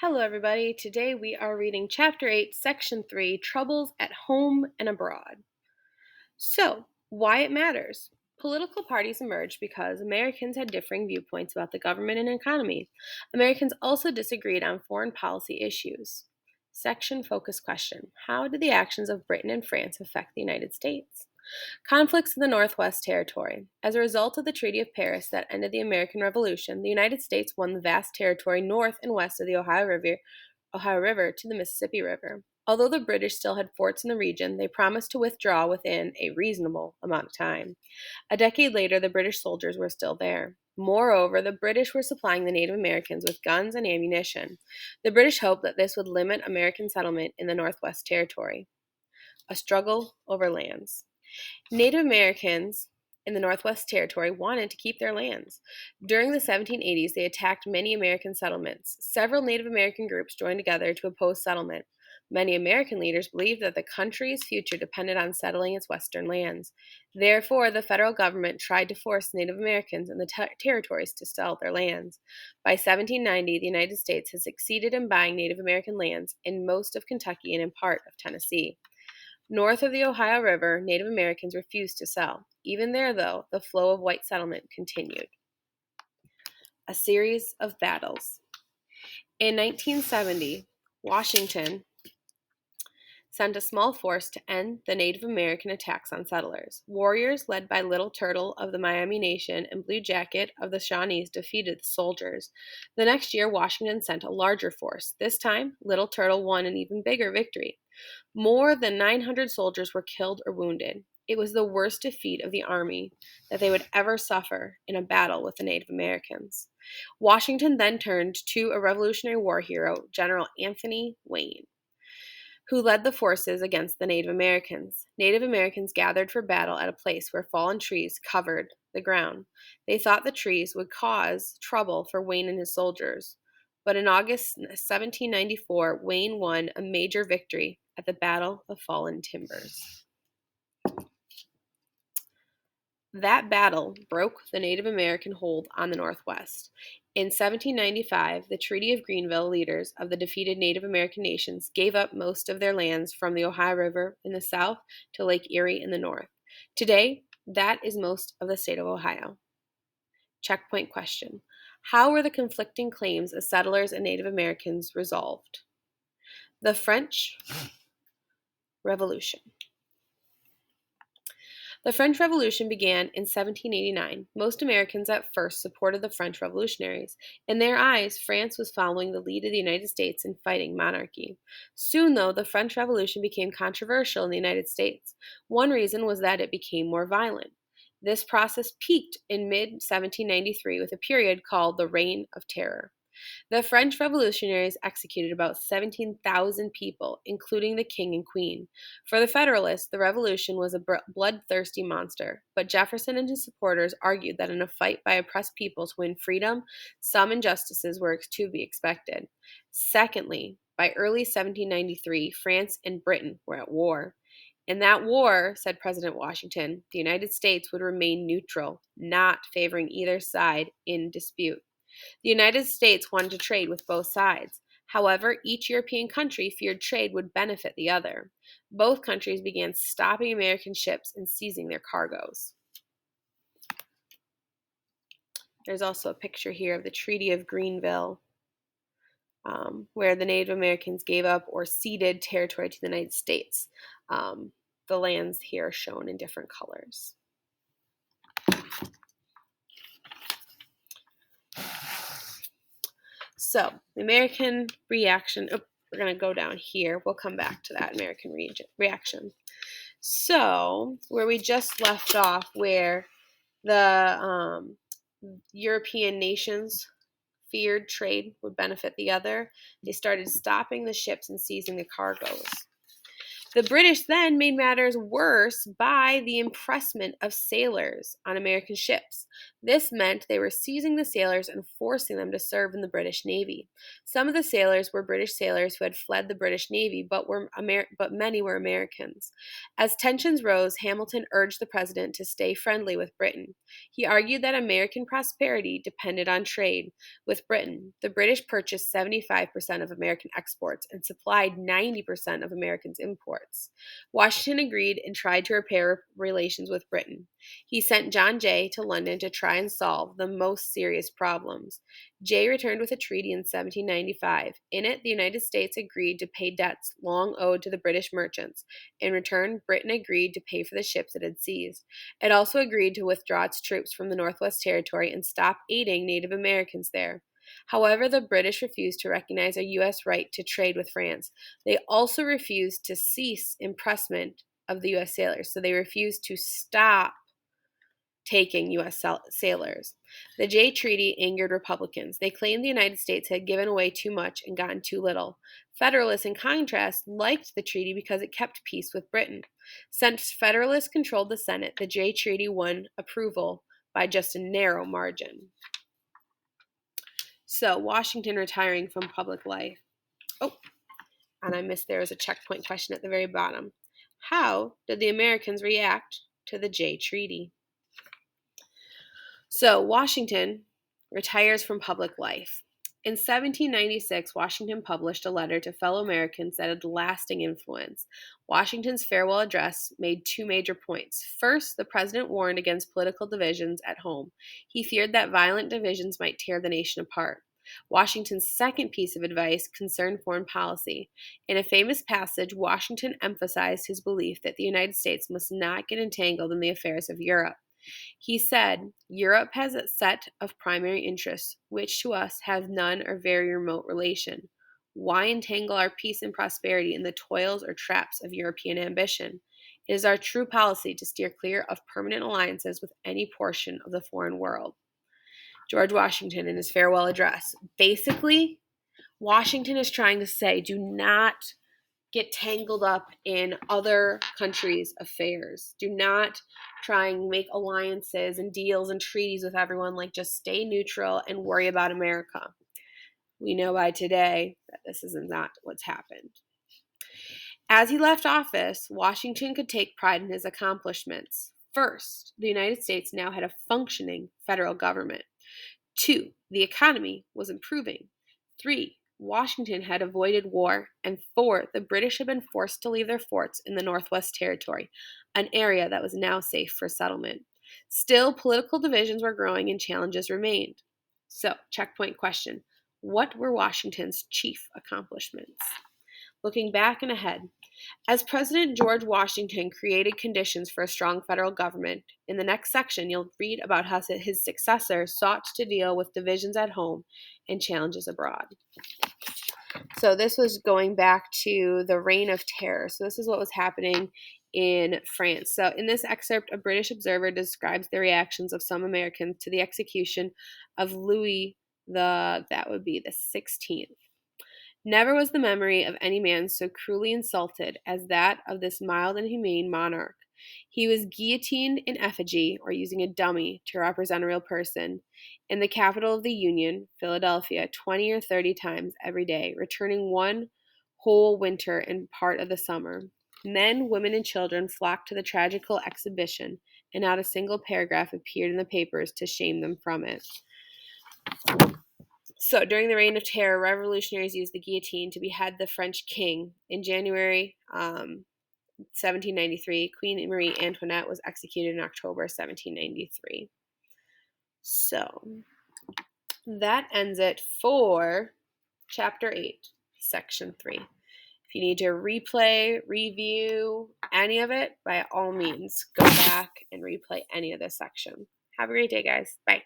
Hello, everybody. Today we are reading Chapter 8, Section 3, Troubles at Home and Abroad. So, why it matters. Political parties emerged because Americans had differing viewpoints about the government and economy. Americans also disagreed on foreign policy issues. Section Focus Question: How did the actions of Britain and France affect the United States? Conflicts in the Northwest Territory. As a result of the Treaty of Paris that ended the American Revolution, the United States won the vast territory north and west of the Ohio River to the Mississippi River. Although the British still had forts in the region, they promised to withdraw within a reasonable amount of time. A decade later, the British soldiers were still there. Moreover, the British were supplying the Native Americans with guns and ammunition. The British hoped that this would limit American settlement in the Northwest Territory. A struggle over lands. Native Americans in the Northwest Territory wanted to keep their lands. During the 1780s, they attacked many American settlements. Several Native American groups joined together to oppose settlement. Many American leaders believed that the country's future depended on settling its western lands. Therefore, the federal government tried to force Native Americans in the territories to sell their lands. By 1790, the United States had succeeded in buying Native American lands in most of Kentucky and in part of Tennessee. North of the Ohio River, Native Americans refused to sell. Even there, though, the flow of white settlement continued. A series of battles. In 1970, Washington sent a small force to end the Native American attacks on settlers. Warriors led by Little Turtle of the Miami Nation and Blue Jacket of the Shawnees defeated the soldiers. The next year, Washington sent a larger force. This time, Little Turtle won an even bigger victory. More than 900 soldiers were killed or wounded. It was the worst defeat of the army that they would ever suffer in a battle with the Native Americans. Washington then turned to a Revolutionary War hero, General Anthony Wayne, who led the forces against the Native Americans. Native Americans gathered for battle at a place where fallen trees covered the ground. They thought the trees would cause trouble for Wayne and his soldiers. But in August 1794, Wayne won a major victory at the Battle of Fallen Timbers. That battle broke the Native American hold on the Northwest. In 1795, the Treaty of Greenville leaders of the defeated Native American nations gave up most of their lands from the Ohio River in the south to Lake Erie in the north. Today, that is most of the state of Ohio. Checkpoint question: How were the conflicting claims of settlers and Native Americans resolved? The French Revolution. The French Revolution began in 1789. Most Americans at first supported the French revolutionaries. In their eyes, France was following the lead of the United States in fighting monarchy. Soon, though, the French Revolution became controversial in the United States. One reason was that it became more violent. This process peaked in mid-1793 with a period called the Reign of Terror. The French revolutionaries executed about 17,000 people, including the king and queen. For the Federalists, the revolution was a bloodthirsty monster, but Jefferson and his supporters argued that in a fight by oppressed people to win freedom, some injustices were to be expected. Secondly, by early 1793, France and Britain were at war. In that war, said President Washington, the United States would remain neutral, not favoring either side in dispute. The United States wanted to trade with both sides. However, each European country feared trade would benefit the other. Both countries began stopping American ships and seizing their cargoes. There's also a picture here of the Treaty of Greenville, where the Native Americans gave up or ceded territory to the United States. The lands here are shown in different colors. So, the American reaction, we're going to go down here. We'll come back to that American reaction. So, where we just left off, where the European nations feared trade would benefit the other, they started stopping the ships and seizing the cargoes. The British then made matters worse by the impressment of sailors on American ships. This meant they were seizing the sailors and forcing them to serve in the British Navy. Some of the sailors were British sailors who had fled the British Navy, but many were Americans. As tensions rose, Hamilton urged the president to stay friendly with Britain. He argued that American prosperity depended on trade with Britain. The British purchased 75% of American exports and supplied 90% of Americans' imports. Washington agreed and tried to repair relations with Britain. He sent John Jay to London to try and solve the most serious problems. Jay returned with a treaty in 1795. In it, the United States agreed to pay debts long owed to the British merchants. In return, Britain agreed to pay for the ships it had seized. It also agreed to withdraw its troops from the Northwest Territory and stop aiding Native Americans there. However, the British refused to recognize a U.S. right to trade with France. They also refused to cease impressment of the U.S. sailors, so they refused to stop taking U.S. sailors. The Jay Treaty angered Republicans. They claimed the United States had given away too much and gotten too little. Federalists, in contrast, liked the treaty because it kept peace with Britain. Since Federalists controlled the Senate, the Jay Treaty won approval by just a narrow margin. So, Washington retiring from public life. Oh, and I missed there was a checkpoint question at the very bottom. How did the Americans react to the Jay Treaty? So, Washington retires from public life. In 1796, Washington published a letter to fellow Americans that had lasting influence. Washington's farewell address made two major points. First, the president warned against political divisions at home. He feared that violent divisions might tear the nation apart. Washington's second piece of advice concerned foreign policy. In a famous passage, Washington emphasized his belief that the United States must not get entangled in the affairs of Europe. He said, Europe has a set of primary interests, which to us have none or very remote relation. Why entangle our peace and prosperity in the toils or traps of European ambition? It is our true policy to steer clear of permanent alliances with any portion of the foreign world. George Washington in his farewell address. Basically, Washington is trying to say, do not get tangled up in other countries' affairs. Do not try and make alliances and deals and treaties with everyone. Like, just stay neutral and worry about America. We know by today that this is not what's happened. As he left office, Washington could take pride in his accomplishments. First, the United States now had a functioning federal government. 2, the economy was improving. 3, Washington had avoided war. And 4, the British had been forced to leave their forts in the Northwest Territory, an area that was now safe for settlement. Still, political divisions were growing and challenges remained. So, checkpoint question. What were Washington's chief accomplishments? Looking back and ahead, as President George Washington created conditions for a strong federal government, in the next section you'll read about how his successor sought to deal with divisions at home and challenges abroad. So this was going back to the Reign of Terror. So this is what was happening in France. So in this excerpt, a British observer describes the reactions of some Americans to the execution of Louis the 16th. Never was the memory of any man so cruelly insulted as that of this mild and humane monarch. He was guillotined in effigy, or using a dummy to represent a real person, in the capital of the Union, Philadelphia, 20 or 30 times every day, returning one whole winter and part of the summer. Men, women, and children flocked to the tragical exhibition, and not a single paragraph appeared in the papers to shame them from it. So, during the Reign of Terror, revolutionaries used the guillotine to behead the French king. In January 1793, Queen Marie Antoinette was executed in October 1793. So, that ends it for Chapter 8, Section 3. If you need to replay, review any of it, by all means, go back and replay any of this section. Have a great day, guys. Bye.